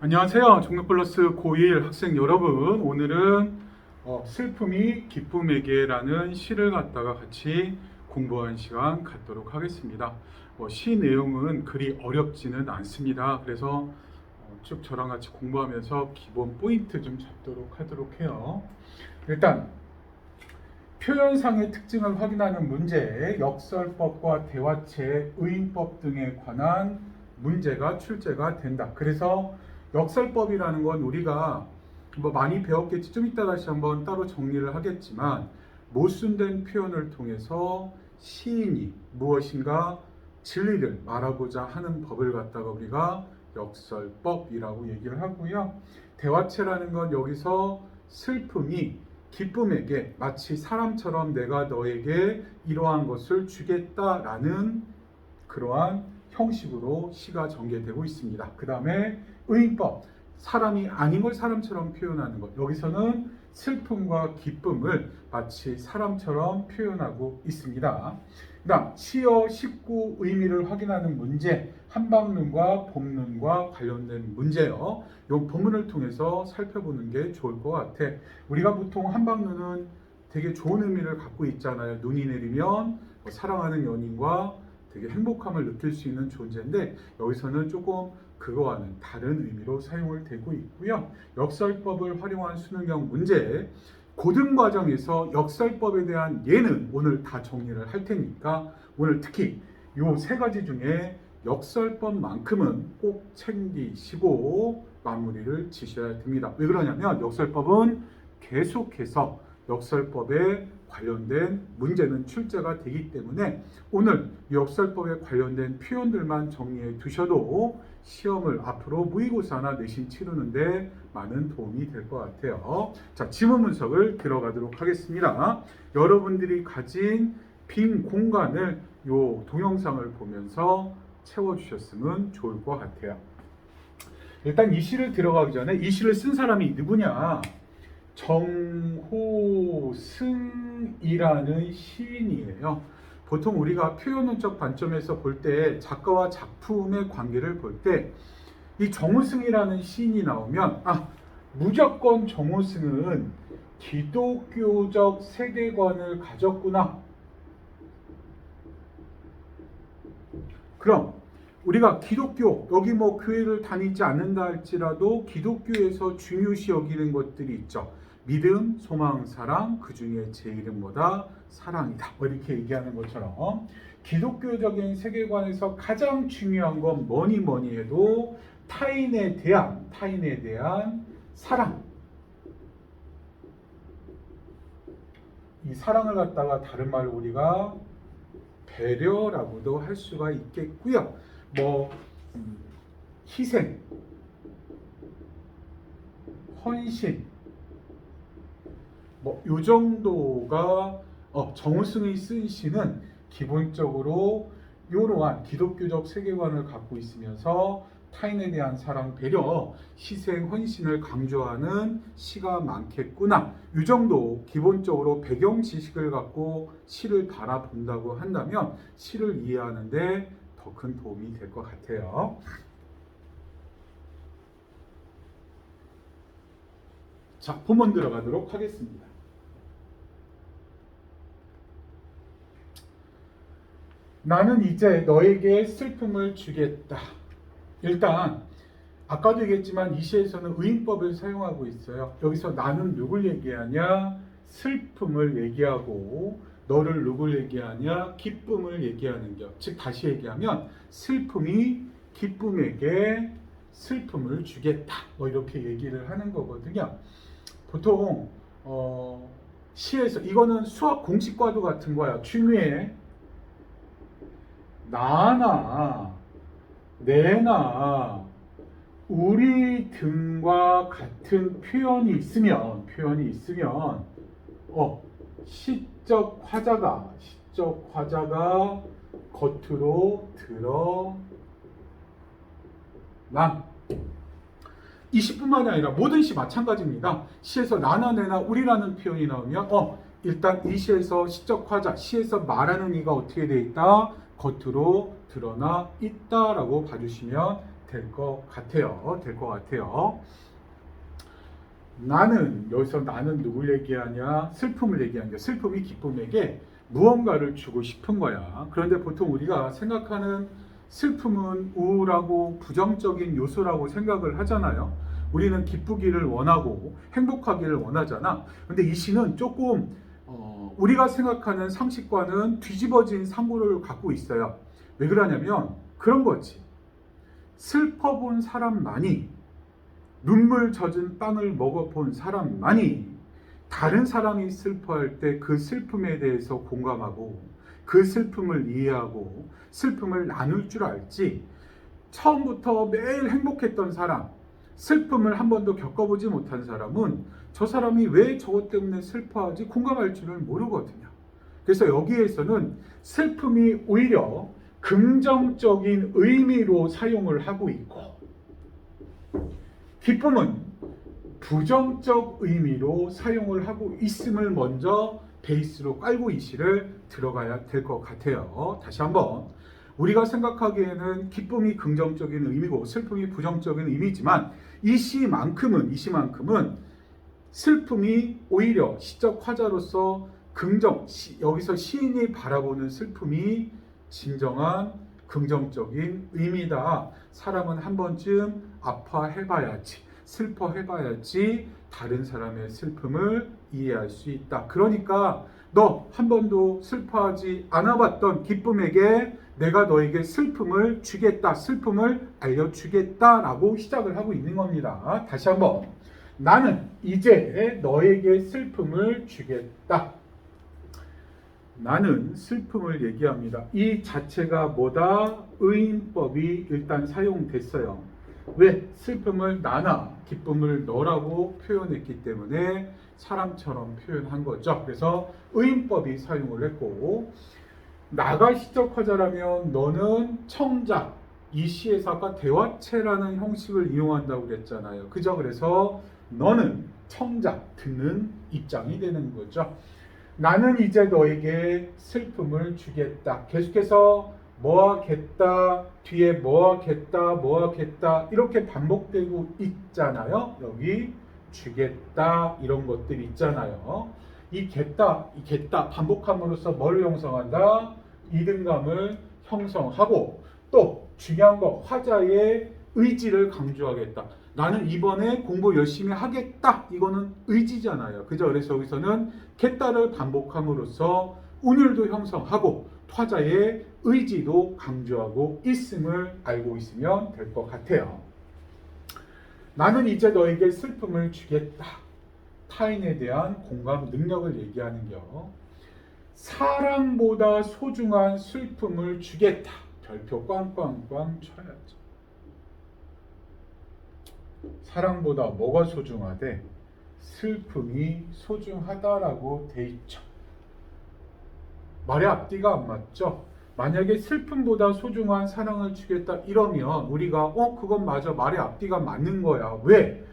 안녕하세요. 종로플러스 고1 학생 여러분. 오늘은 슬픔이 기쁨에게라는 시를 갖다가 같이 공부한 시간 갖도록 하겠습니다. 시 내용은 그리 어렵지는 않습니다. 그래서 쭉 저랑 같이 공부하면서 기본 포인트 좀 잡도록 하도록 해요. 일단 표현상의 특징을 확인하는 문제, 역설법과 대화체, 의인법 등에 관한 문제가 출제가 된다. 그래서 역설법이라는 건 우리가 많이 배웠겠지. 좀 이따 다시 한번 따로 정리를 하겠지만 모순된 표현을 통해서 시인이 무엇인가 진리를 말하고자 하는 법을 갖다가 우리가 역설법이라고 얘기를 하고요. 대화체라는 건 여기서 슬픔이 기쁨에게 마치 사람처럼 내가 너에게 이러한 것을 주겠다라는 그러한 형식으로 시가 전개되고 있습니다. 그 다음에 의인법, 사람이 아닌 걸 사람처럼 표현하는 것. 여기서는 슬픔과 기쁨을 마치 사람처럼 표현하고 있습니다. 그 다음 시어 19 의미를 확인하는 문제, 한방눈과 봄눈과 관련된 문제요. 이 본문을 통해서 살펴보는 게 좋을 것 같아. 우리가 보통 한방눈은 되게 좋은 의미를 갖고 있잖아요. 눈이 내리면 사랑하는 연인과 되게 행복함을 느낄 수 있는 존재인데 여기서는 조금 그거와는 다른 의미로 사용을 되고 있고요. 역설법을 활용한 수능형 문제, 고등과정에서 역설법에 대한 예는 오늘 다 정리를 할 테니까 오늘 특히 이 세 가지 중에 역설법만큼은 꼭 챙기시고 마무리를 지셔야 됩니다. 왜 그러냐면 역설법은 계속해서 역설법에 관련된 문제는 출제가 되기 때문에 오늘 역설법에 관련된 표현들만 정리해 두셔도 시험을 앞으로 모의고사나 내신 치르는데 많은 도움이 될 것 같아요. 자, 지문 분석을 들어가도록 하겠습니다. 여러분들이 가진 빈 공간을 이 동영상을 보면서 채워주셨으면 좋을 것 같아요. 일단 이 시를 들어가기 전에 이 시를 쓴 사람이 누구냐? 정호승이라는 시인이에요. 보통 우리가 표현론적 관점에서 볼 때 작가와 작품의 관계를 볼 때 이 정호승이라는 시인이 나오면 무조건 정호승은 기독교적 세계관을 가졌구나. 그럼 우리가 기독교, 여기 교회를 다니지 않는다 할지라도 기독교에서 중요시 여기는 것들이 있죠. 믿음, 소망, 사랑, 그 중에 제일은 뭐다? 사랑이다. 이렇게 얘기하는 것처럼 기독교적인 세계관에서 가장 중요한 건 뭐니 해도 타인에 대한 사랑. 이 사랑을 갖다가 다른 말로 우리가 배려라고도 할 수가 있겠고요. 희생, 헌신, 요 정도가 정우승이 쓴 시는 기본적으로 이러한 기독교적 세계관을 갖고 있으면서 타인에 대한 사랑, 배려, 희생, 헌신을 강조하는 시가 많겠구나. 이 정도 기본적으로 배경 지식을 갖고 시를 바라본다고 한다면 시를 이해하는데 더 큰 도움이 될 것 같아요. 자, 본문 들어가도록 하겠습니다. 나는 이제 너에게 슬픔을 주겠다. 일단 아까도 얘기했지만 이 시에서는 의인법을 사용하고 있어요. 여기서 나는 누굴 얘기하냐? 슬픔을 얘기하고 너를 누굴 얘기하냐? 기쁨을 얘기하는 것. 즉 다시 얘기하면 슬픔이 기쁨에게 슬픔을 주겠다. 이렇게 얘기를 하는 거거든요. 보통 시에서 이거는 수학 공식과도 같은 거야. 중위에 나나 내나 우리 등과 같은 표현이 있으면 시적 화자가 겉으로 드러남. 이 시뿐만이 아니라 모든 시 마찬가지입니다. 시에서 나나 내나 우리라는 표현이 나오면 일단 이 시에서 시적 화자, 시에서 말하는 이가 어떻게 돼 있다? 겉으로 드러나 있다라고 봐주시면 될 것 같아요. 될 것 같아요. 나는, 여기서 나는 누굴 얘기하냐? 슬픔을 얘기하냐? 슬픔이 기쁨에게 무언가를 주고 싶은 거야. 그런데 보통 우리가 생각하는 슬픔은 우울하고 부정적인 요소라고 생각을 하잖아요. 우리는 기쁘기를 원하고 행복하기를 원하잖아. 근데 이 시는 조금 우리가 생각하는 상식과는 뒤집어진 상고를 갖고 있어요. 왜 그러냐면 그런 거지. 슬퍼본 사람만이, 눈물 젖은 빵을 먹어본 사람만이 다른 사람이 슬퍼할 때 그 슬픔에 대해서 공감하고 그 슬픔을 이해하고 슬픔을 나눌 줄 알지, 처음부터 매일 행복했던 사람, 슬픔을 한 번도 겪어보지 못한 사람은 저 사람이 왜 저것 때문에 슬퍼하지 공감할 줄을 모르거든요. 그래서 여기에서는 슬픔이 오히려 긍정적인 의미로 사용을 하고 있고, 기쁨은 부정적 의미로 사용을 하고 있음을 먼저 베이스로 깔고 이 시를 들어가야 될 것 같아요. 다시 한번, 우리가 생각하기에는 기쁨이 긍정적인 의미고 슬픔이 부정적인 의미지만 이 시만큼은 슬픔이 오히려 시적 화자로서 여기서 시인이 바라보는 슬픔이 진정한 긍정적인 의미다. 사람은 한 번쯤 아파해봐야지, 슬퍼해봐야지 다른 사람의 슬픔을 이해할 수 있다. 그러니까 너 한 번도 슬퍼하지 않아봤던 기쁨에게 내가 너에게 슬픔을 주겠다, 슬픔을 알려주겠다라고 시작을 하고 있는 겁니다. 다시 한번, 나는 이제 너에게 슬픔을 주겠다. 나는 슬픔을 얘기합니다. 이 자체가 뭐다? 의인법이 일단 사용됐어요. 왜? 슬픔을 나나, 기쁨을 너라고 표현했기 때문에 사람처럼 표현한 거죠. 그래서 의인법이 사용을 했고, 나가 시적 화자라면 너는 청자, 이 시에서 아까 대화체라는 형식을 이용한다고 그랬잖아요. 그죠? 그래서 너는 청자, 듣는 입장이 되는 거죠. 나는 이제 너에게 슬픔을 주겠다. 계속해서 뭐하겠다, 뒤에 뭐하겠다 이렇게 반복되고 있잖아요. 여기 주겠다 이런 것들이 있잖아요. 이 겠다 반복함으로써 뭘 형성한다? 이등감을 형성하고, 또 중요한 거, 화자의 의지를 강조하겠다. 나는 이번에 공부 열심히 하겠다. 이거는 의지잖아요. 그죠? 그래서 여기서는 겠다를 반복함으로써 운율도 형성하고 화자의 의지도 강조하고 있음을 알고 있으면 될 것 같아요. 나는 이제 너에게 슬픔을 주겠다. 타인에 대한 공감 능력을 얘기하는겨. 사랑보다 소중한 슬픔을 주겠다. 별표 꽝꽝꽝 쳐야죠. 사랑보다 뭐가 소중하대? 슬픔이 소중하다라고 돼 있죠. 말의 앞뒤가 안 맞죠? 만약에 슬픔보다 소중한 사랑을 주겠다 이러면 우리가 그건 맞아, 말의 앞뒤가 맞는 거야. 왜?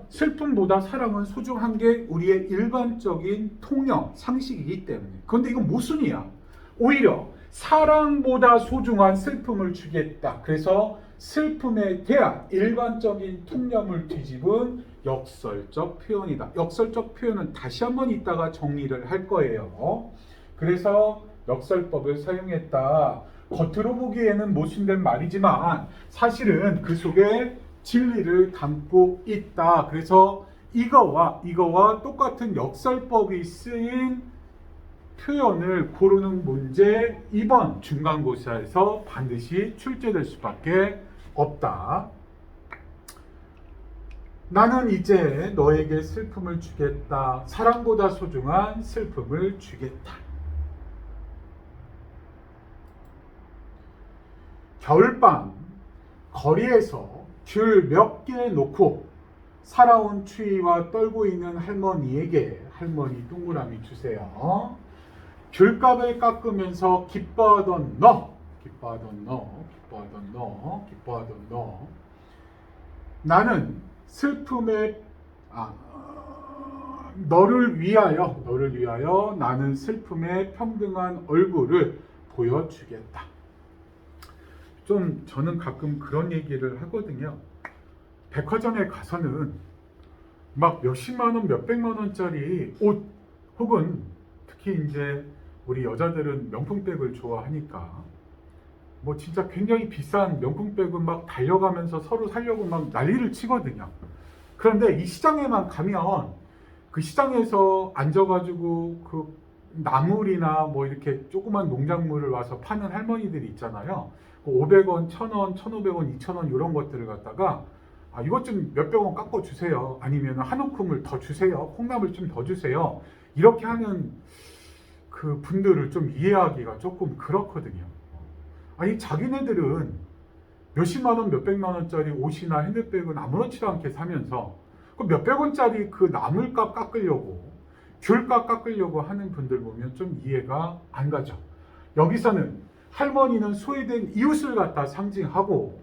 슬픔보다 사랑은 소중한 게 우리의 일반적인 통념, 상식이기 때문에. 그런데 이건 모순이야. 오히려 사랑보다 소중한 슬픔을 주겠다. 그래서 슬픔에 대한 일반적인 통념을 뒤집은 역설적 표현이다. 역설적 표현은 다시 한번 이따가 정리를 할 거예요. 그래서 역설법을 사용했다. 겉으로 보기에는 모순된 말이지만 사실은 그 속에 진리를 담고 있다. 그래서 이거와 똑같은 역설법이 쓰인 표현을 고르는 문제 2번 중간고사에서 반드시 출제될 수밖에 없다. 나는 이제 너에게 슬픔을 주겠다. 사랑보다 소중한 슬픔을 주겠다. 겨울밤 거리에서 귤 몇 개 놓고 살아온 추위와 떨고 있는 할머니에게, 할머니 동그라미 주세요. 귤값을 깎으면서 기뻐하던 너. 나는 슬픔에 너를 위하여 나는 슬픔의 평등한 얼굴을 보여주겠다. 좀 저는 가끔 그런 얘기를 하거든요. 백화점에 가서는 막 몇십만 원, 몇백만 원짜리 옷 혹은 특히 이제 우리 여자들은 명품백을 좋아하니까 뭐 진짜 굉장히 비싼 명품백은 막 달려가면서 서로 사려고 막 난리를 치거든요. 그런데 이 시장에만 가면 그 시장에서 앉아가지고 그 나물이나 뭐 이렇게 조그만 농작물을 와서 파는 할머니들이 있잖아요. 500원, 1000원, 1500원, 2000원 이런 것들을 갖다가 이것 좀 몇백 원 깎아 주세요. 아니면 한 움큼을 더 주세요. 콩나물 좀 더 주세요. 이렇게 하는 그 분들을 좀 이해하기가 조금 그렇거든요. 아니 자기네들은 몇십만 원, 몇백만 원짜리 옷이나 핸드백은 아무렇지도 않게 사면서 그 몇백 원짜리 그 나물값 깎으려고 귤값 깎으려고 하는 분들 보면 좀 이해가 안 가죠. 여기서는 할머니는 소외된 이웃을 갖다 상징하고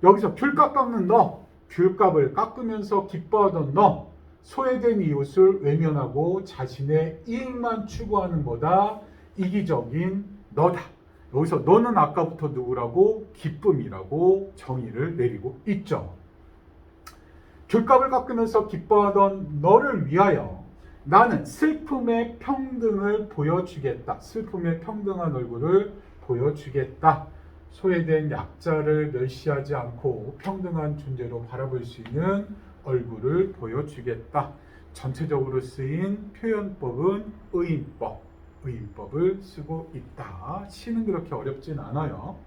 여기서 귤값 깎는 너, 귤값을 깎으면서 기뻐하던 너, 소외된 이웃을 외면하고 자신의 이익만 추구하는 거다. 이기적인 너다. 여기서 너는 아까부터 누구라고? 기쁨이라고 정의를 내리고 있죠. 귤값을 깎으면서 기뻐하던 너를 위하여 나는 슬픔의 평등을 보여주겠다. 슬픔의 평등한 얼굴을 보여주겠다. 소외된 약자를 멸시하지 않고 평등한 존재로 바라볼 수 있는 얼굴을 보여주겠다. 전체적으로 쓰인 표현법은 의인법, 의인법을 쓰고 있다. 시는 그렇게 어렵진 않아요.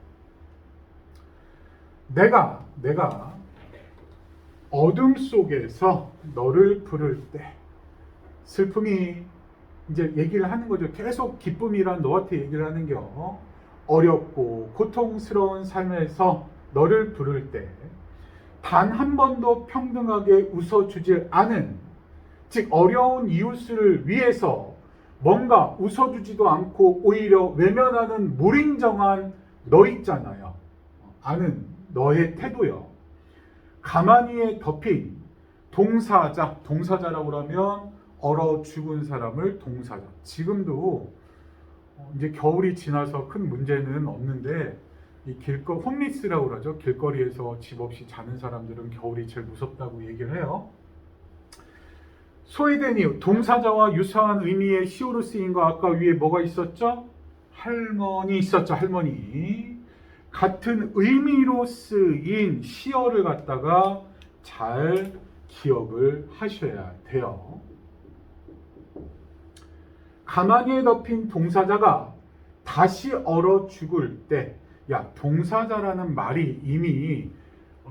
내가 어둠 속에서 너를 부를 때 슬픔이 이제 얘기를 하는 거죠. 계속 기쁨이란 너한테 얘기를 하는 겨. 어렵고 고통스러운 삶에서 너를 부를 때 단 한 번도 평등하게 웃어주질 않은, 즉 어려운 이웃을 위해서 뭔가 웃어주지도 않고 오히려 외면하는 무린정한 너 있잖아요. 아는 너의 태도요. 가만히에 덮인 동사자, 동사자라고 하면 얼어 죽은 사람을 동사자. 지금도 이제 겨울이 지나서 큰 문제는 없는데 이 홈리스라고 그러죠. 길거리에서 집 없이 자는 사람들은 겨울이 제일 무섭다고 얘기를 해요. 소외된 이유, 동사자와 유사한 의미의 시오로 쓰인 거 아까 위에 뭐가 있었죠? 할머니 있었죠. 할머니. 같은 의미로 쓰인 시어를 갖다가 잘 기억을 하셔야 돼요. 가만히에 덮인 동사자가 다시 얼어 죽을 때, 야, 동사자라는 말이 이미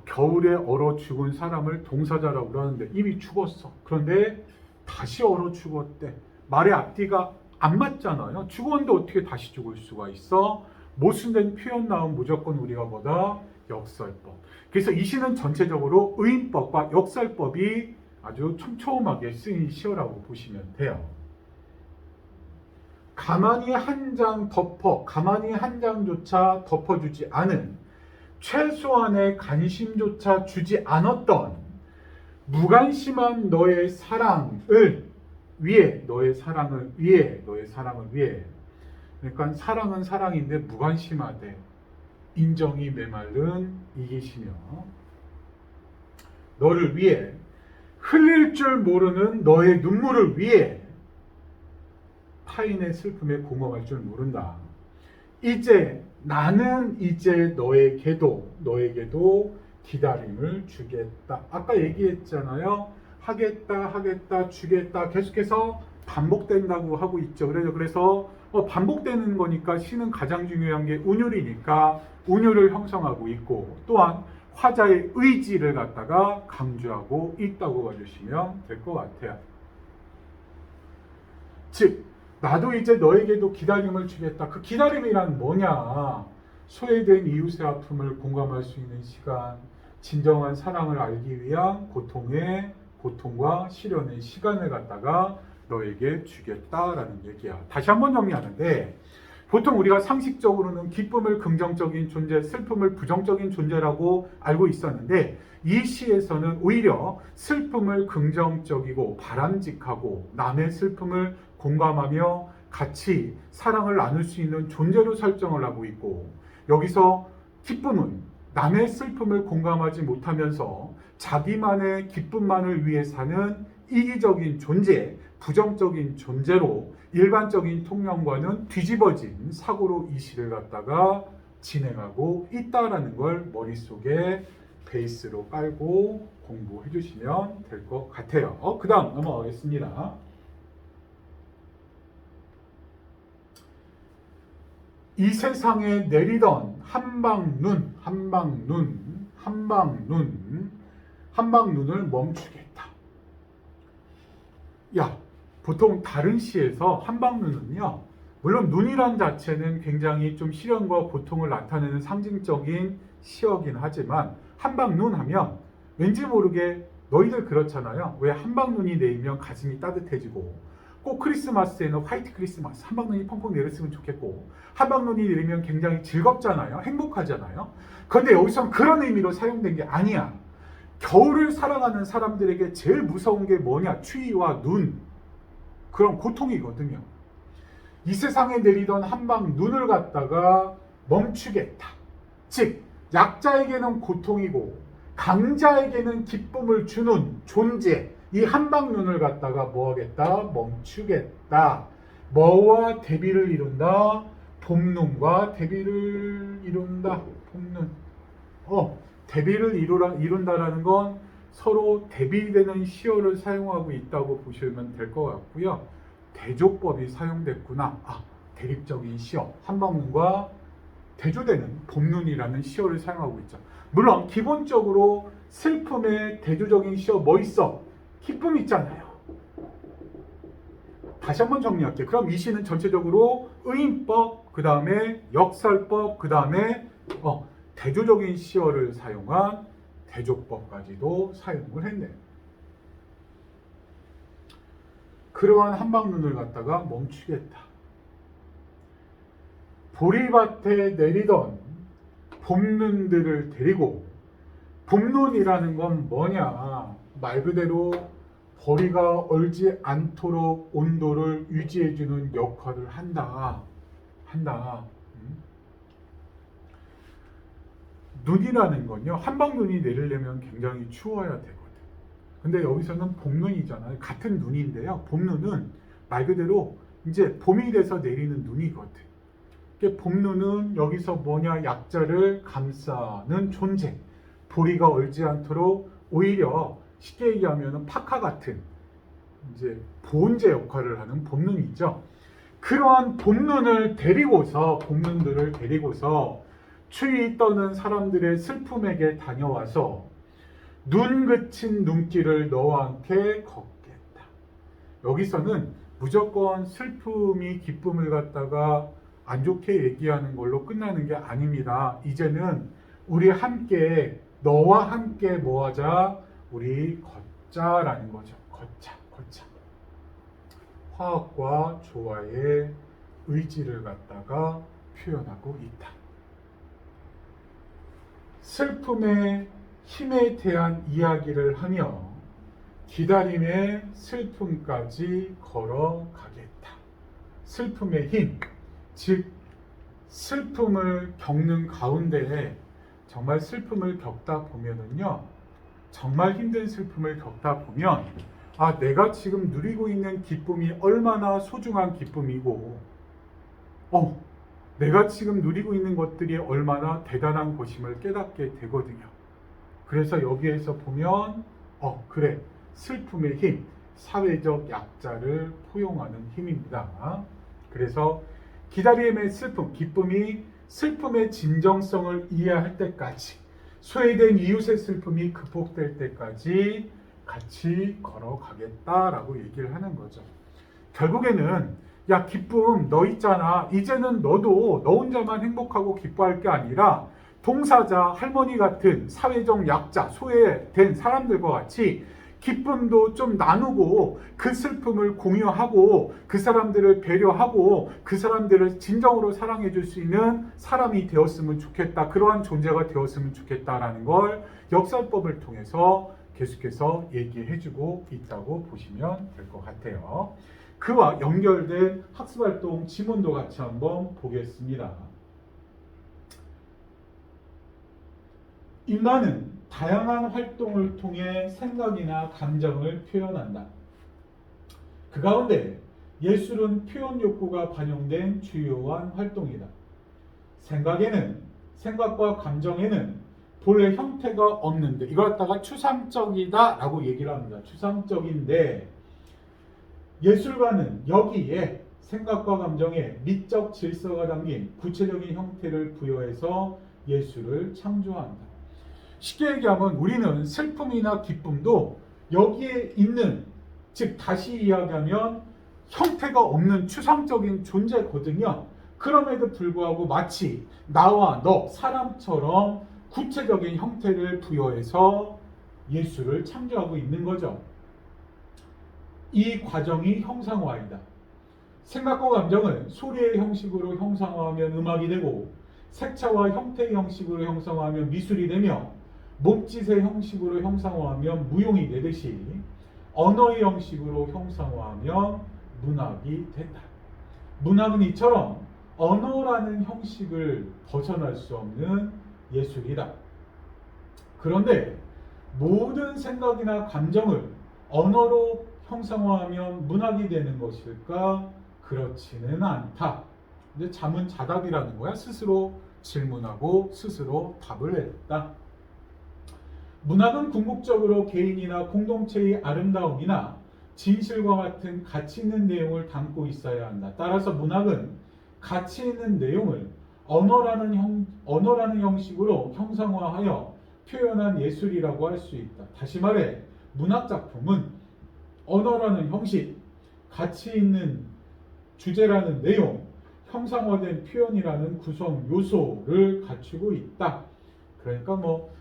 겨울에 얼어 죽은 사람을 동사자라고 그러는데 이미 죽었어. 그런데 다시 얼어 죽었대. 말의 앞뒤가 안 맞잖아요. 죽었는데 어떻게 다시 죽을 수가 있어? 모순된 표현 나오면 무조건 우리가 뭐다? 역설법. 그래서 이 시는 전체적으로 의인법과 역설법이 아주 촘촘하게 쓰인 시어라고 보시면 돼요. 가만히 한 장조차 덮어주지 않은, 최소한의 관심조차 주지 않았던 무관심한 너의 사랑을 위해, 그러니까 사랑은 사랑인데 무관심하되 인정이 메말른 이기시며 너를 위해 흘릴 줄 모르는 너의 눈물을 위해 타인의 슬픔에 공감할 줄 모른다. 나는 이제 너에게도 기다림을 주겠다. 아까 얘기했잖아요. 하겠다, 주겠다. 계속해서 반복된다고 하고 있죠. 그래서 반복되는 거니까 시는 가장 중요한 게 운율이니까 운율을 형성하고 있고, 또한 화자의 의지를 갖다가 강조하고 있다고 봐주시면 될 것 같아요. 즉, 나도 이제 너에게도 기다림을 주겠다. 그 기다림이란 뭐냐? 소외된 이웃의 아픔을 공감할 수 있는 시간, 진정한 사랑을 알기 위한 고통과 시련의 시간을 갖다가 너에게 주겠다라는 얘기야. 다시 한번 정리하는데, 보통 우리가 상식적으로는 기쁨을 긍정적인 존재, 슬픔을 부정적인 존재라고 알고 있었는데, 이 시에서는 오히려 슬픔을 긍정적이고 바람직하고 남의 슬픔을 공감하며 같이 사랑을 나눌 수 있는 존재로 설정을 하고 있고, 여기서 기쁨은 남의 슬픔을 공감하지 못하면서 자기만의 기쁨만을 위해 사는 이기적인 존재, 부정적인 존재로 일반적인 통념과는 뒤집어진 사고로 이 시를 갖다가 진행하고 있다라는 걸 머릿속에 베이스로 깔고 공부해 주시면 될 것 같아요. 그 다음 넘어가겠습니다. 이 세상에 내리던 한방눈을 멈추겠다. 야, 보통 다른 시에서 한방눈은요, 물론 눈이란 자체는 굉장히 좀 시련과 고통을 나타내는 상징적인 시어긴 하지만 한방눈 하면 왠지 모르게 너희들 그렇잖아요. 왜 한방눈이 내리면 가슴이 따뜻해지고, 꼭 크리스마스에는 화이트 크리스마스, 한방눈이 펑펑 내렸으면 좋겠고, 한방눈이 내리면 굉장히 즐겁잖아요. 행복하잖아요. 그런데 여기서는 그런 의미로 사용된 게 아니야. 겨울을 사랑하는 사람들에게 제일 무서운 게 뭐냐? 추위와 눈, 그런 고통이거든요. 이 세상에 내리던 한방눈을 갖다가 멈추겠다. 즉 약자에게는 고통이고 강자에게는 기쁨을 주는 존재, 이 한방눈을 갖다가 뭐하겠다? 멈추겠다. 뭐와 대비를 이룬다? 봄눈과 대비를 이룬다. 봄눈. 대비를 이룬다라는 건 서로 대비되는 시어를 사용하고 있다고 보시면 될 것 같고요. 대조법이 사용됐구나. 대립적인 시어. 한방눈과 대조되는 봄눈이라는 시어를 사용하고 있죠. 물론 기본적으로 슬픔의 대조적인 시어 뭐 있어? 기쁨 있잖아요. 다시 한번 정리할게요. 그럼 이 시는 전체적으로 의인법, 그 다음에 역설법, 그 다음에 대조적인 시어를 사용한 대조법까지도 사용을 했네요. 그러한 한방눈을 갖다가 멈추겠다. 보리밭에 내리던 봄눈들을 데리고, 봄눈이라는 건 뭐냐? 말 그대로 보리가 얼지 않도록 온도를 유지해주는 역할을 한다. 눈이라는 건요, 한방눈이 내리려면 굉장히 추워야 되거든. 근데 여기서는 봄눈이잖아요. 같은 눈인데요. 봄눈은 말 그대로 이제 봄이 돼서 내리는 눈이거든. 봄눈은 여기서 뭐냐? 약자를 감싸는 존재. 보리가 얼지 않도록 오히려 쉽게 얘기하면 파카 같은 이제 보온제 역할을 하는 봄눈이죠. 그러한 봄눈들을 데리고서 추위 떠는 사람들의 슬픔에게 다녀와서 눈 그친 눈길을 너와 함께 걷겠다. 여기서는 무조건 슬픔이 기쁨을 갖다가 안 좋게 얘기하는 걸로 끝나는 게 아닙니다. 이제는 우리 함께, 너와 함께 뭐하자? 우리 걷자라는 거죠. 걷자. 화학과 조화의 의지를 갖다가 표현하고 있다. 슬픔의 힘에 대한 이야기를 하며 기다림의 슬픔까지 걸어가겠다. 슬픔의 힘, 즉 슬픔을 겪는 가운데에 정말 슬픔을 겪다 보면은요, 정말 힘든 슬픔을 겪다 보면 내가 지금 누리고 있는 기쁨이 얼마나 소중한 기쁨이고 내가 지금 누리고 있는 것들이 얼마나 대단한 것임을 깨닫게 되거든요. 그래서 여기에서 보면 그래, 슬픔의 힘, 사회적 약자를 포용하는 힘입니다. 그래서 기다림의 슬픔, 기쁨이 슬픔의 진정성을 이해할 때까지, 소외된 이웃의 슬픔이 극복될 때까지 같이 걸어가겠다라고 얘기를 하는 거죠. 결국에는 야, 기쁨 너 있잖아. 이제는 너도 너 혼자만 행복하고 기뻐할 게 아니라 동사자, 할머니 같은 사회적 약자, 소외된 사람들과 같이 기쁨도 좀 나누고 그 슬픔을 공유하고 그 사람들을 배려하고 그 사람들을 진정으로 사랑해 줄 수 있는 사람이 되었으면 좋겠다. 그러한 존재가 되었으면 좋겠다라는 걸 역설법을 통해서 계속해서 얘기해 주고 있다고 보시면 될 것 같아요. 그와 연결된 학습활동 지문도 같이 한번 보겠습니다. 인간은 다양한 활동을 통해 생각이나 감정을 표현한다. 그 가운데 예술은 표현 욕구가 반영된 주요한 활동이다. 생각과 감정에는 본래 형태가 없는데 이걸 갖다가 추상적이다 라고 얘기를 합니다. 추상적인데 예술가는 여기에 생각과 감정에 미적 질서가 담긴 구체적인 형태를 부여해서 예술을 창조한다. 쉽게 얘기하면 우리는 슬픔이나 기쁨도 여기에 있는, 즉 다시 이야기하면 형태가 없는 추상적인 존재거든요. 그럼에도 불구하고 마치 나와 너, 사람처럼 구체적인 형태를 부여해서 예술을 창조하고 있는 거죠. 이 과정이 형상화이다. 생각과 감정은 소리의 형식으로 형상화하면 음악이 되고, 색채와 형태의 형식으로 형상화하면 미술이 되며, 몸짓의 형식으로 형상화하면 무용이 되듯이 언어의 형식으로 형상화하면 문학이 된다. 문학은 이처럼 언어라는 형식을 벗어날 수 없는 예술이다. 그런데 모든 생각이나 감정을 언어로 형상화하면 문학이 되는 것일까? 그렇지는 않다. 이제 자문자답이라는 거야. 스스로 질문하고 스스로 답을 했다. 문학은 궁극적으로 개인이나 공동체의 아름다움이나 진실과 같은 가치 있는 내용을 담고 있어야 한다. 따라서 문학은 가치 있는 내용을 언어라는 형식으로 형상화하여 표현한 예술이라고 할 수 있다. 다시 말해 문학작품은 언어라는 형식, 가치 있는 주제라는 내용, 형상화된 표현이라는 구성 요소를 갖추고 있다. 그러니까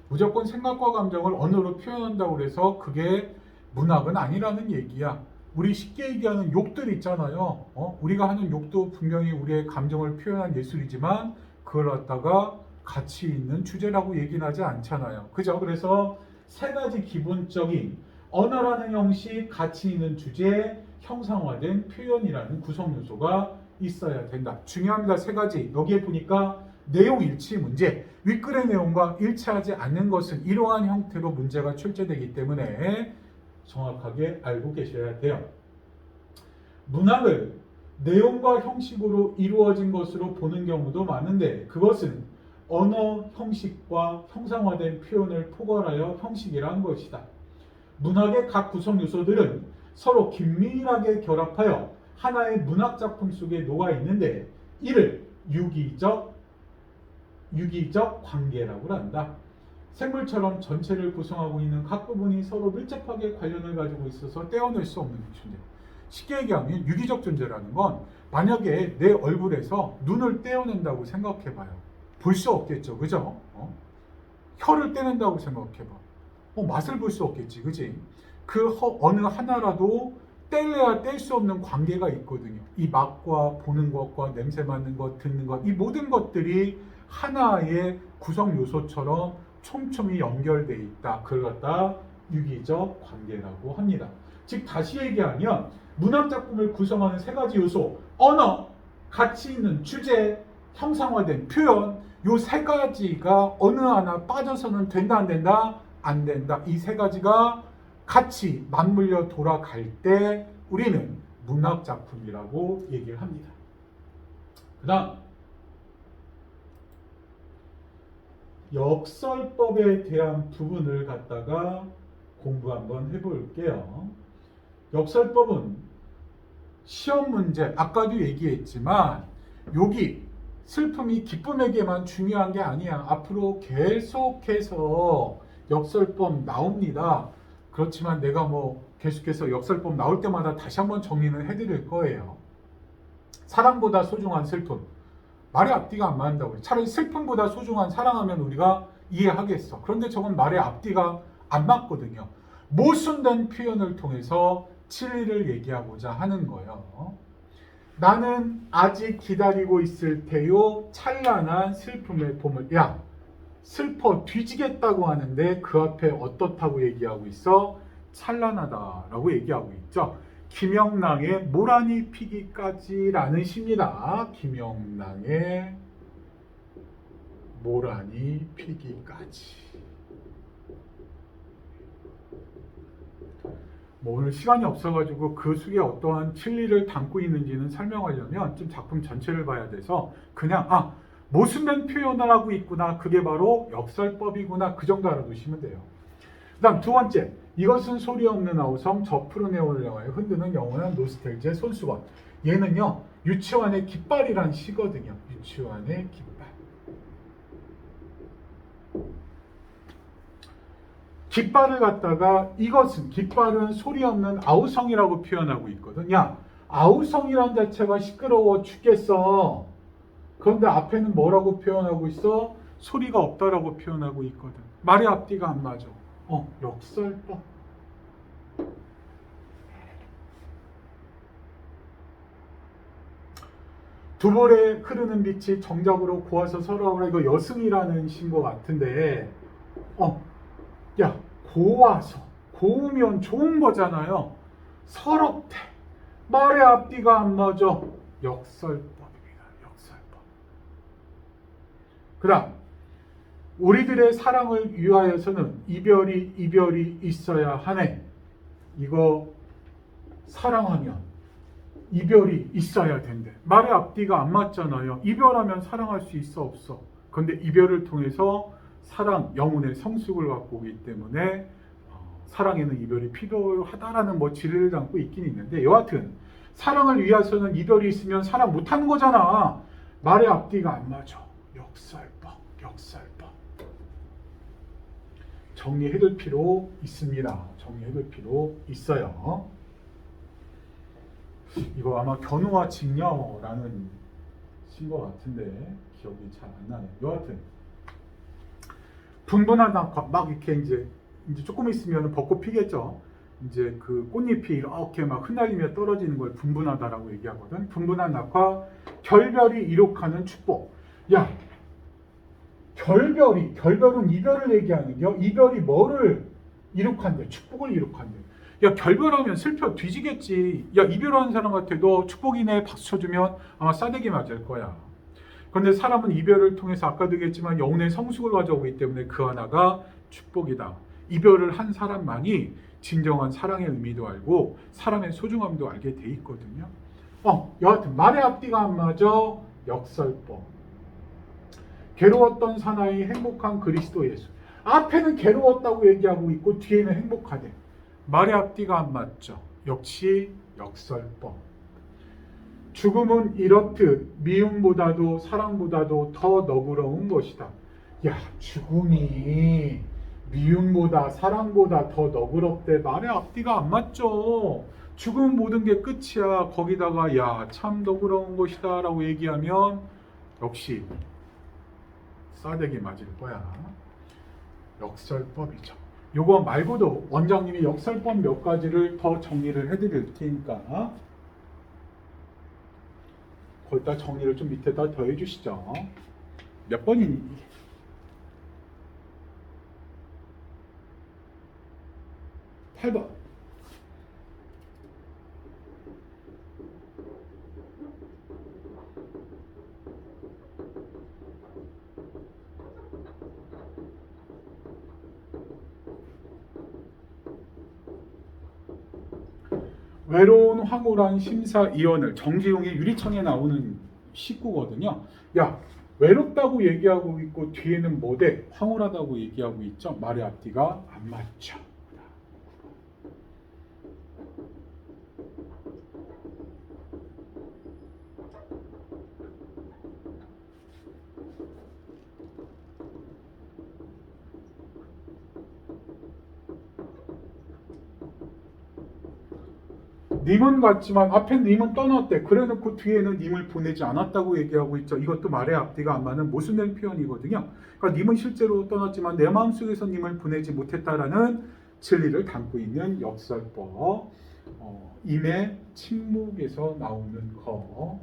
무조건 생각과 감정을 언어로 표현한다고 해서 그게 문학은 아니라는 얘기야. 우리 쉽게 얘기하는 욕들 있잖아요. 우리가 하는 욕도 분명히 우리의 감정을 표현한 예술이지만 그걸 갖다가 가치 있는 주제라고 얘기는 하지 않잖아요. 그죠? 그래서 세 가지 기본적인 언어라는 형식, 가치 있는 주제, 형상화된 표현이라는 구성 요소가 있어야 된다. 중요합니다. 세 가지. 여기에 보니까 내용 일치 문제, 윗글의 내용과 일치하지 않는 것은 이러한 형태로 문제가 출제되기 때문에 정확하게 알고 계셔야 돼요. 문학을 내용과 형식으로 이루어진 것으로 보는 경우도 많은데 그것은 언어 형식과 형상화된 표현을 포괄하여 형식이라는 것이다. 문학의 각 구성 요소들은 서로 긴밀하게 결합하여 하나의 문학작품 속에 녹아 있는데 이를 유기적 관계라고 한다. 생물처럼 전체를 구성하고 있는 각 부분이 서로 밀접하게 관련을 가지고 있어서 떼어낼 수 없는 존재. 쉽게 얘기하면 유기적 존재라는 건 만약에 내 얼굴에서 눈을 떼어낸다고 생각해봐요. 볼 수 없겠죠. 그죠? 혀를 떼낸다고 생각해봐. 맛을 볼 수 없겠지. 그지? 그 어느 하나라도 뗄래야 뗄 수 없는 관계가 있거든요. 이 맛과 보는 것과 냄새 맡는 것, 듣는 것, 이 모든 것들이 하나의 구성 요소처럼 촘촘히 연결되어 있다. 그걸 갖다 유기적 관계라고 합니다. 즉 다시 얘기하면 문학작품을 구성하는 세 가지 요소, 언어, 가치 있는 주제, 형상화된 표현, 요 세 가지가 어느 하나 빠져서는 된다 안 된다? 안 된다. 이 세 가지가 같이 맞물려 돌아갈 때 우리는 문학작품이라고 얘기를 합니다. 그 다음 역설법에 대한 부분을 갖다가 공부 한번 해볼게요. 역설법은 시험 문제, 아까도 얘기했지만 여기 슬픔이 기쁨에게만 중요한 게 아니야. 앞으로 계속해서 역설법 나옵니다. 그렇지만 내가 계속해서 역설법 나올 때마다 다시 한번 정리는 해드릴 거예요. 사랑보다 소중한 슬픔. 말의 앞뒤가 안 맞는다고. 차라리 슬픔보다 소중한 사랑하면 우리가 이해하겠어. 그런데 저건 말의 앞뒤가 안 맞거든요. 모순된 표현을 통해서 진리를 얘기하고자 하는 거예요. 나는 아직 기다리고 있을 테요. 찬란한 슬픔의 봄을. 야, 슬퍼 뒤지겠다고 하는데 그 앞에 어떻다고 얘기하고 있어? 찬란하다라고 얘기하고 있죠. 김영랑의 모란이 피기까지라는 시입니다. 김영랑의 모란이 피기까지. 뭐 오늘 시간이 없어가지고 그 속에 어떠한 진리를 담고 있는지는 설명하려면 좀 작품 전체를 봐야 돼서 그냥 모순된 표현을 하고 있구나, 그게 바로 역설법이구나, 그 정도 알아두시면 돼요. 그 다음 두 번째, 이것은 소리 없는 아우성, 저 푸른 해원을 향하여 흔드는 영원한 노스텔지의 손수건. 얘는요, 유치원의 깃발이란 시거든요. 유치원의 깃발. 깃발을 갖다가 이것은, 깃발은 소리 없는 아우성이라고 표현하고 있거든. 야, 아우성이란 자체가 시끄러워 죽겠어. 그런데 앞에는 뭐라고 표현하고 있어? 소리가 없다라고 표현하고 있거든. 말의 앞뒤가 안 맞아. 역설법. 두 볼에 흐르는 빛이 정적으로 고와서 서러움을, 이거 여승이라는 시인 것 같은데, 야, 고와서, 고우면 좋은 거잖아요. 서럽대. 말의 앞뒤가 안 맞아. 역설법입니다. 역설법. 그 다음, 우리들의 사랑을 위하여서는 이별이 있어야 하네. 이거 사랑하면 이별이 있어야 된대. 말의 앞뒤가 안 맞잖아요. 이별하면 사랑할 수 있어, 없어? 그런데 이별을 통해서 사랑, 영혼의 성숙을 갖고 오기 때문에 사랑에는 이별이 필요하다라는 진리를 담고 있긴 있는데, 여하튼 사랑을 위해서는 이별이 있으면 사랑 못하는 거잖아. 말의 앞뒤가 안 맞아. 역설법. 정리해둘 필요 있습니다. 정리해둘 필요 있어요. 이거 아마 견우와 직녀라는 시인 것 같은데 기억이 잘 안 나네요. 여하튼 분분한 낙화, 막 이렇게 이제 조금 있으면 벚꽃 피겠죠. 이제 그 꽃잎이 이렇게 막 흩날리며 떨어지는 걸 분분하다라고 얘기하거든. 분분한 낙화, 결별이 이룩하는 축복. 야, 결별은 이별을 얘기하는겨. 이별이 뭐를 이룩한대? 축복을 이룩한대. 야, 결별하면 슬퍼 뒤지겠지. 야, 이별하는 사람한테 너 축복이네 박수 쳐주면 아마 싸대기 맞을 거야. 그런데 사람은 이별을 통해서 아까도 얘기했지만 영혼의 성숙을 가져오기 때문에 그 하나가 축복이다. 이별을 한 사람만이 진정한 사랑의 의미도 알고 사람의 소중함도 알게 돼 있거든요. 여하튼 말의 앞뒤가 안 맞아. 역설법. 괴로웠던 사나이 행복한 그리스도 예수. 앞에는 괴로웠다고 얘기하고 있고 뒤에는 행복하대. 말의 앞뒤가 안 맞죠. 역시 역설법. 죽음은 이렇듯 미움보다도 사랑보다도 더 너그러운 것이다. 야, 죽음이 미움보다 사랑보다 더 너그럽대. 말의 앞뒤가 안 맞죠. 죽음은 모든 게 끝이야. 거기다가 야, 참 너그러운 것이다 라고 얘기하면 역시 싸대기 맞을 거야. 역설법이죠. 요거 말고도 원장님이 역설법 몇 가지를 더 정리를 해드릴 테니까 거기다 정리를 좀 밑에다 더 해주시죠. 몇 번이니? 8번. 외로운 황홀한 심사위원을, 정지용이 유리창에 나오는 식구거든요. 야, 외롭다고 얘기하고 있고 뒤에는 뭐대? 황홀하다고 얘기하고 있죠. 말의 앞뒤가 안 맞죠. 님은 갔지만 앞에 님은 떠났대. 그래놓고 뒤에는 님을 보내지 않았다고 얘기하고 있죠. 이것도 말의 앞뒤가 안 맞는 모순된 표현이거든요. 그러니까 님은 실제로 떠났지만 내 마음속에서 님을 보내지 못했다라는 진리를 담고 있는 역설법. 임의 침묵에서 나오는 거.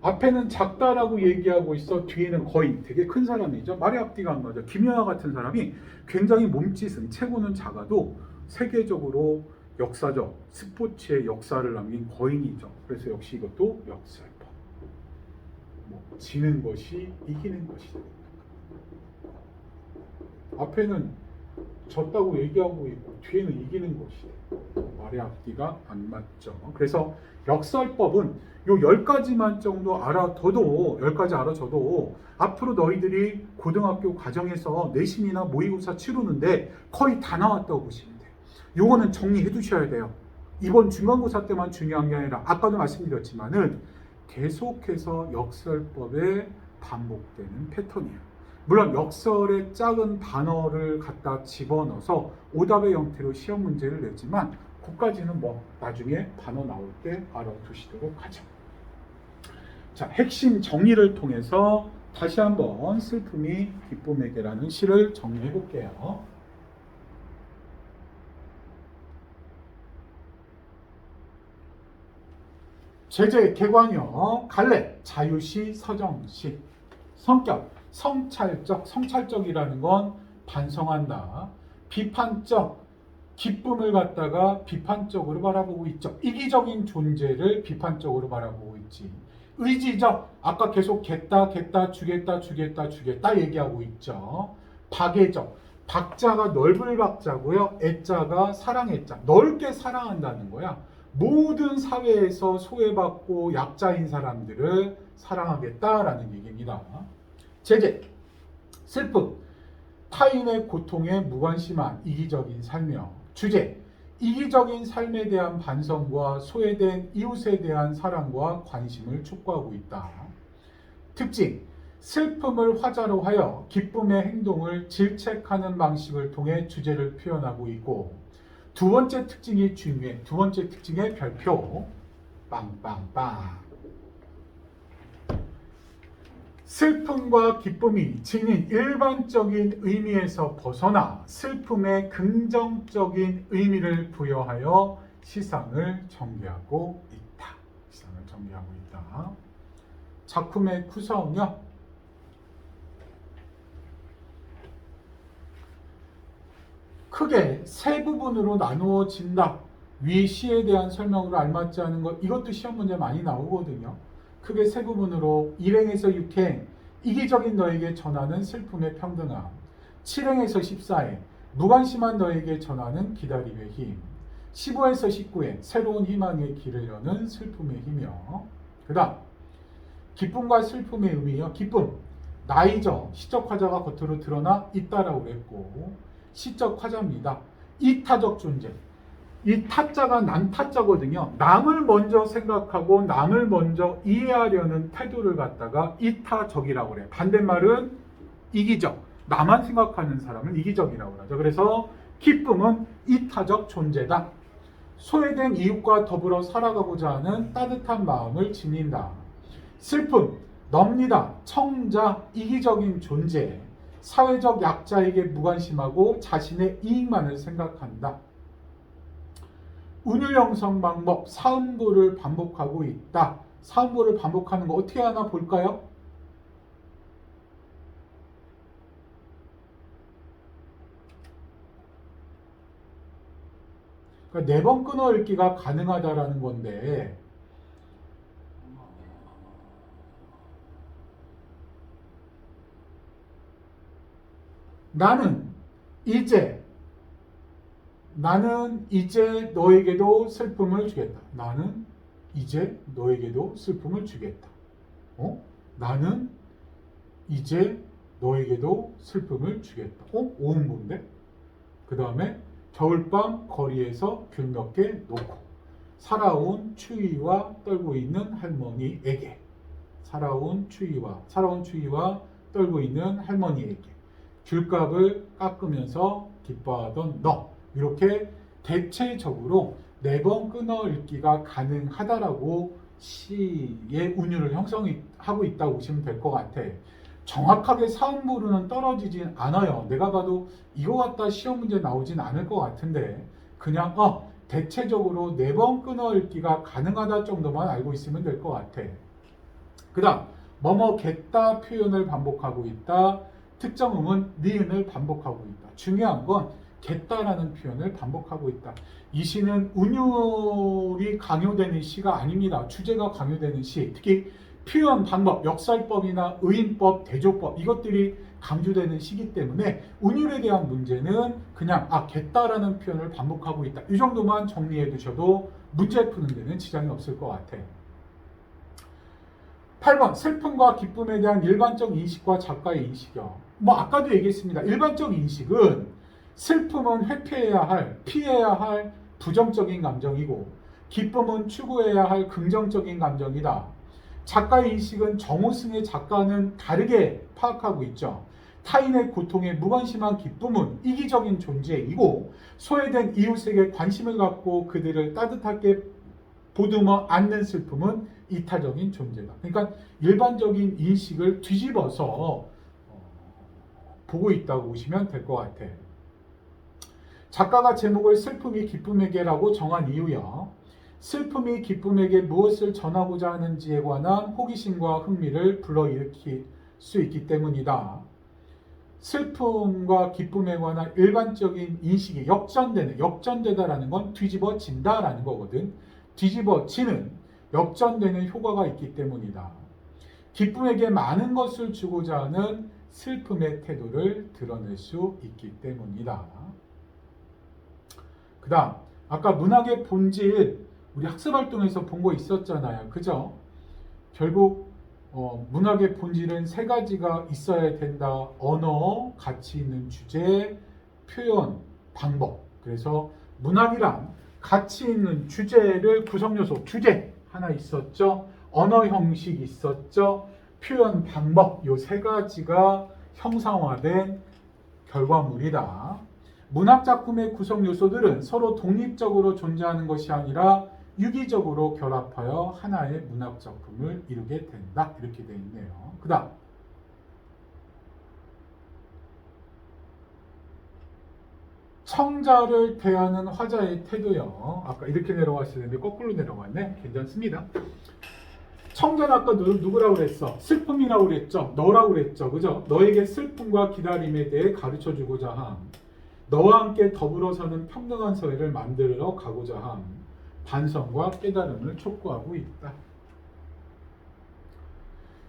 앞에는 작다라고 얘기하고 있어. 뒤에는 거의 되게 큰 사람이죠. 말의 앞뒤가 안 맞아. 김연아 같은 사람이 굉장히 몸짓은 체구는 작아도 세계적으로 역사적 스포츠의 역사를 남긴 거인이죠. 그래서 역시 이것도 역설법. 지는 것이 이기는 것이다. 앞에는 졌다고 얘기하고 있고 뒤에는 이기는 것이 말의 앞뒤가 안 맞죠. 그래서 역설법은 요 10가지만 정도 알아둬도 10가지 알아줘도 앞으로 너희들이 고등학교 과정에서 내신이나 모의고사 치르는데 거의 다 나왔다고 보시면 돼요. 요거는 정리해 두셔야 돼요. 이번 중간고사 때만 중요한 게 아니라 아까도 말씀드렸지만은 계속해서 역설법에 반복되는 패턴이에요. 물론 역설의 작은 단어를 갖다 집어넣어서 오답의 형태로 시험 문제를 내지만 그까지는 뭐 나중에 단어 나올 때 알아두시도록 하죠. 자, 핵심 정리를 통해서 다시 한번 슬픔이 기쁨에게라는 시를 정리해 볼게요. 제재, 개관형, 갈래, 자유시, 서정시. 성격, 성찰적이라는 건 반성한다. 비판적, 기쁨을 갖다가 비판적으로 바라보고 있죠. 이기적인 존재를 비판적으로 바라보고 있지. 의지적, 아까 계속 겠다, 주겠다 얘기하고 있죠. 박애적, 박자가 넓을 박자고요. 애자가 사랑의 자, 넓게 사랑한다는 거야. 모든 사회에서 소외받고 약자인 사람들을 사랑하겠다라는 얘기입니다. 제재, 슬픔, 타인의 고통에 무관심한 이기적인 삶이요. 주제, 이기적인 삶에 대한 반성과 소외된 이웃에 대한 사랑과 관심을 촉구하고 있다. 특징, 슬픔을 화자로 하여 기쁨의 행동을 질책하는 방식을 통해 주제를 표현하고 있고, 두 번째 특징이 중요해. 두 번째 특징의 별표, 빵빵빵. 슬픔과 기쁨이 지닌 일반적인 의미에서 벗어나 슬픔에 긍정적인 의미를 부여하여 시상을 전개하고 있다. 시상을 전개하고 있다. 작품의 구성요. 크게 세 부분으로 나누어진다. 위 시에 대한 설명으로 알맞지 않은 것, 이것도 시험 문제 많이 나오거든요. 크게 세 부분으로 1행에서 6행, 이기적인 너에게 전하는 슬픔의 평등함. 7행에서 14행, 무관심한 너에게 전하는 기다림의 힘. 15에서 19행, 새로운 희망의 길을 여는 슬픔의 힘이요. 그 다음, 기쁨과 슬픔의 의미요. 기쁨, 나이죠. 시적 화자가 겉으로 드러나 있다라고 그랬고, 시적 화자입니다. 이타적 존재. 이 타자가 난타자거든요. 남을 먼저 생각하고 남을 먼저 이해하려는 태도를 갖다가 이타적이라고 그래요. 반대말은 이기적. 나만 생각하는 사람은 이기적이라고 하죠. 그래서 기쁨은 이타적 존재다. 소외된 이웃과 더불어 살아가고자 하는 따뜻한 마음을 지닌다. 슬픔, 넙니다. 청자, 이기적인 존재. 사회적 약자에게 무관심하고 자신의 이익만을 생각한다. 운율 형성 방법, 사음보를 반복하고 있다. 사음보를 반복하는 거 어떻게 하나 볼까요? 그러니까 4번 끊어 읽기가 가능하다라는 건데, 나는 이제 너에게도 슬픔을 주겠다. 나는 이제 너에게도 슬픔을 주겠다. 나는 이제 너에게도 슬픔을 주겠다. 오음분데? 그 다음에 겨울밤 거리에서 귤 몇 개 놓고 살아온 추위와 떨고 있는 할머니에게 살아온 추위와 떨고 있는 할머니에게 귤값을 깎으면서 기뻐하던 너. 이렇게 대체적으로 4번 끊어 읽기가 가능하다라고 시의 운율을 형성하고 있다고 보시면 될 것 같아. 정확하게 사음부로는 떨어지진 않아요. 내가 봐도 이거 갖다 시험 문제 나오진 않을 것 같은데 그냥 대체적으로 4번 끊어 읽기가 가능하다 정도만 알고 있으면 될 것 같아. 그 다음 뭐뭐겠다 표현을 반복하고 있다. 특정음은 니은을 반복하고 있다. 중요한 건 겠다라는 표현을 반복하고 있다. 이 시는 운율이 강요되는 시가 아닙니다. 주제가 강요되는 시, 특히 표현 방법, 역설법이나 의인법, 대조법 이것들이 강조되는 시기 때문에 운율에 대한 문제는 그냥 겠다라는 표현을 반복하고 있다. 이 정도만 정리해 두셔도 문제 푸는 데는 지장이 없을 것 같아. 8번 슬픔과 기쁨에 대한 일반적 인식과 작가의 인식이요. 아까도 얘기했습니다. 일반적 인식은 슬픔은 회피해야 할, 피해야 할 부정적인 감정이고 기쁨은 추구해야 할 긍정적인 감정이다. 작가의 인식은 정호승의 작가는 다르게 파악하고 있죠. 타인의 고통에 무관심한 기쁨은 이기적인 존재이고 소외된 이웃에게 관심을 갖고 그들을 따뜻하게 보듬어 안는 슬픔은 이타적인 존재다. 그러니까 일반적인 인식을 뒤집어서 보고 있다고 보시면 될 것 같아. 작가가 제목을 슬픔이 기쁨에게라고 정한 이유야. 슬픔이 기쁨에게 무엇을 전하고자 하는지에 관한 호기심과 흥미를 불러일으킬 수 있기 때문이다. 슬픔과 기쁨에 관한 일반적인 인식이 역전되다라는 건 뒤집어진다라는 거거든. 뒤집어지는, 역전되는 효과가 있기 때문이다. 기쁨에게 많은 것을 주고자 하는 슬픔의 태도를 드러낼 수 있기 때문이다. 그 다음, 아까 문학의 본질, 우리 학습활동에서 본 거 있었잖아요. 그죠? 결국 문학의 본질은 세 가지가 있어야 된다. 언어, 가치 있는 주제, 표현, 방법. 그래서 문학이란 가치 있는 주제를 구성요소, 주제 하나 있었죠. 언어 형식 있었죠. 표현 방법, 요 세 가지가 형상화된 결과물이다. 문학 작품의 구성 요소들은 서로 독립적으로 존재하는 것이 아니라 유기적으로 결합하여 하나의 문학 작품을 이루게 된다. 이렇게 되어 있네요. 그 다음 청자를 대하는 화자의 태도요. 아까 이렇게 내려왔어야 되는데 거꾸로 내려왔네. 괜찮습니다. 청자는 아까 누구라고 그랬어? 슬픔이라고 그랬죠. 너라고 그랬죠. 그죠? 너에게 슬픔과 기다림에 대해 가르쳐 주고자 함. 너와 함께 더불어 사는 평등한 사회를 만들어 가고자 함. 반성과 깨달음을 촉구하고 있다.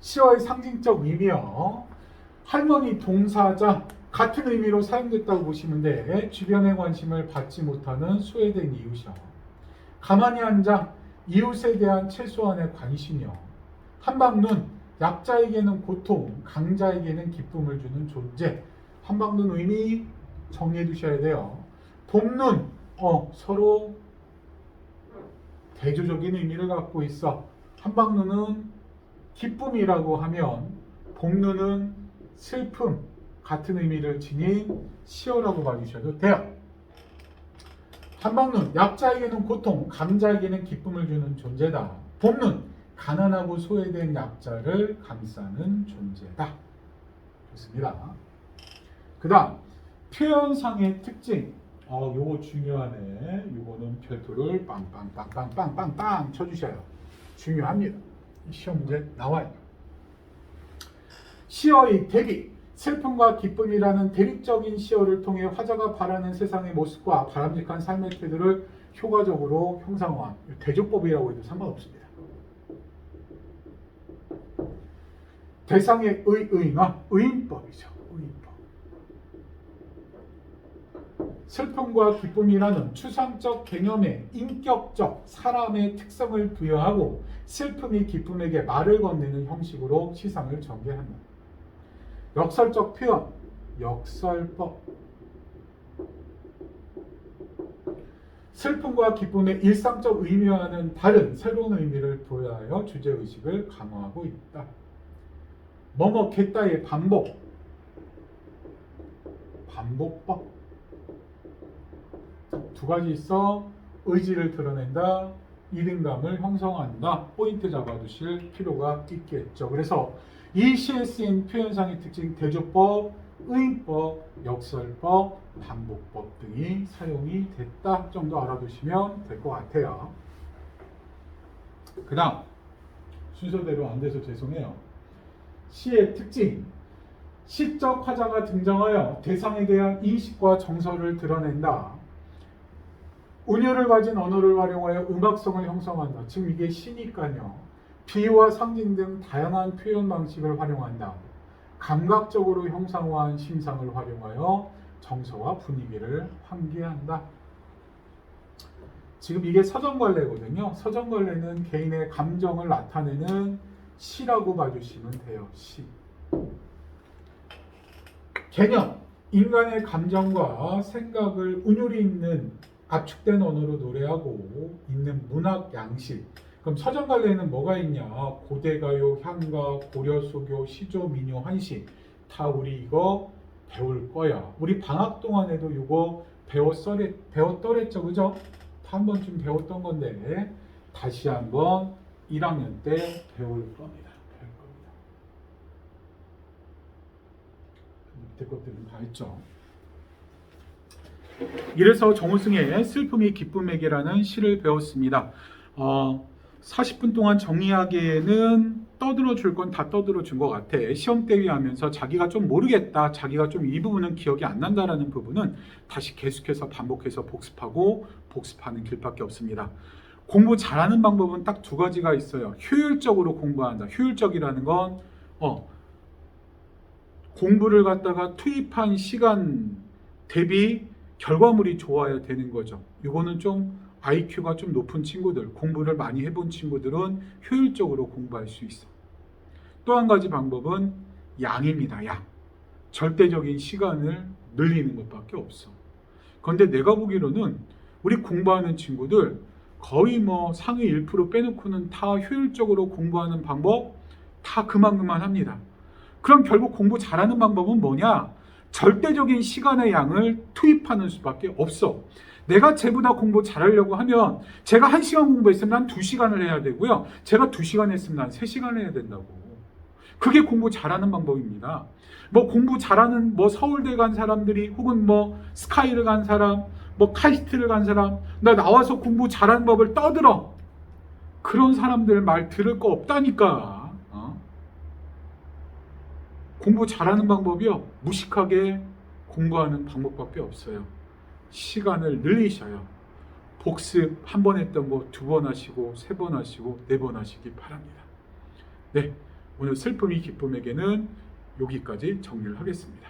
시어의 상징적 의미요. 할머니 동사자 같은 의미로 사용됐다고 보시면 돼. 주변의 관심을 받지 못하는 소외된 이웃이요. 가만히 앉아 이웃에 대한 최소한의 관심이요. 한방눈 약자에게는 고통, 강자에게는 기쁨을 주는 존재. 한방눈 의미 정리해 두셔야 돼요. 봄눈 서로 대조적인 의미를 갖고 있어. 한방눈은 기쁨이라고 하면 봄눈은 슬픔 같은 의미를 지닌 시어라고 봐주셔도 돼요. 한방눈 약자에게는 고통, 강자에게는 기쁨을 주는 존재다. 봄눈 가난하고 소외된 약자를 감싸는 존재다. 좋습니다. 그 다음 표현상의 특징. 요거 중요하네. 요거는 별표를 빵빵빵빵빵빵빵 쳐주셔요. 중요합니다. 시험 문제 나와요. 시어의 대비. 슬픔과 기쁨이라는 대립적인 시어를 통해 화자가 바라는 세상의 모습과 바람직한 삶의 태도를 효과적으로 형상화한 대조법이라고 해도 상관없습니다. 대상의 의의나 의인법이죠. 의인법. 슬픔과 기쁨이라는 추상적 개념에 인격적 사람의 특성을 부여하고 슬픔이 기쁨에게 말을 건네는 형식으로 시상을 전개한다. 역설적 표현, 역설법. 슬픔과 기쁨의 일상적 의미와는 다른 새로운 의미를 부여하여 주제의식을 강화하고 있다. 뭐뭐겠다의 반복, 반복법. 두 가지 있어. 의지를 드러낸다, 이등감을 형성한다. 포인트 잡아두실 필요가 있겠죠. 그래서 이 시에 쓰인 표현상의 특징 대조법, 의인법, 역설법, 반복법 등이 사용이 됐다 정도 알아두시면 될 것 같아요. 그 다음 순서대로 안 돼서 죄송해요. 시의 특징. 시적 화자가 등장하여 대상에 대한 인식과 정서를 드러낸다. 운율을 가진 언어를 활용하여 음악성을 형성한다. 지금 이게 시니까요. 비유와 상징 등 다양한 표현 방식을 활용한다. 감각적으로 형상화한 심상을 활용하여 정서와 분위기를 환기한다. 지금 이게 서정관례거든요. 서정관례는 개인의 감정을 나타내는 시라고 봐주시면 돼요. 시. 개념. 인간의 감정과 생각을 운율이 있는 압축된 언어로 노래하고 있는 문학 양식. 그럼 서정관례에는 뭐가 있냐? 고대가요, 향가, 고려소교, 시조, 민요, 한시. 다 우리 이거 배울 거야. 우리 방학 동안에도 이거 배웠더랬죠, 그죠? 다 한 번쯤 배웠던 건데 다시 한번 1학년 때 배울 겁니다. 밑에 것들은 다 있죠. 이래서 정우승의 슬픔이 기쁨에게라는 시를 배웠습니다. 40분 동안 정리하기에는 떠들어 줄 건 다 떠들어 준 것 같아. 시험 대비하면서 자기가 좀 모르겠다, 자기가 좀 이 부분은 기억이 안 난다라는 부분은 다시 계속해서 반복해서 복습하는 길밖에 없습니다. 공부 잘하는 방법은 딱 두 가지가 있어요. 효율적으로 공부한다. 효율적이라는 건 공부를 갖다가 투입한 시간 대비 결과물이 좋아야 되는 거죠. 이거는 좀 IQ가 좀 높은 친구들, 공부를 많이 해본 친구들은 효율적으로 공부할 수 있어. 또 한 가지 방법은 양입니다. 양. 절대적인 시간을 늘리는 것밖에 없어. 그런데 내가 보기로는 우리 공부하는 친구들 거의 상위 1% 빼놓고는 다 효율적으로 공부하는 방법 다 그만합니다. 그럼 결국 공부 잘하는 방법은 뭐냐? 절대적인 시간의 양을 투입하는 수밖에 없어. 내가 쟤보다 공부 잘하려고 하면 제가 1시간 공부했으면 난 2시간을 해야 되고요. 제가 2시간 했으면 난 3시간 해야 된다고. 그게 공부 잘하는 방법입니다. 공부 잘하는 서울대 간 사람들이 혹은 스카이를 간 사람, 카이스트를 간 사람, 나 나와서 공부 잘하는 법을 떠들어. 그런 사람들 말 들을 거 없다니까. 공부 잘하는 방법이요. 무식하게 공부하는 방법밖에 없어요. 시간을 늘리셔요. 복습 한 번 했던 거 2번 하시고 3번 하시고 4번 하시기 바랍니다. 네, 오늘 슬픔이 기쁨에게는 여기까지 정리를 하겠습니다.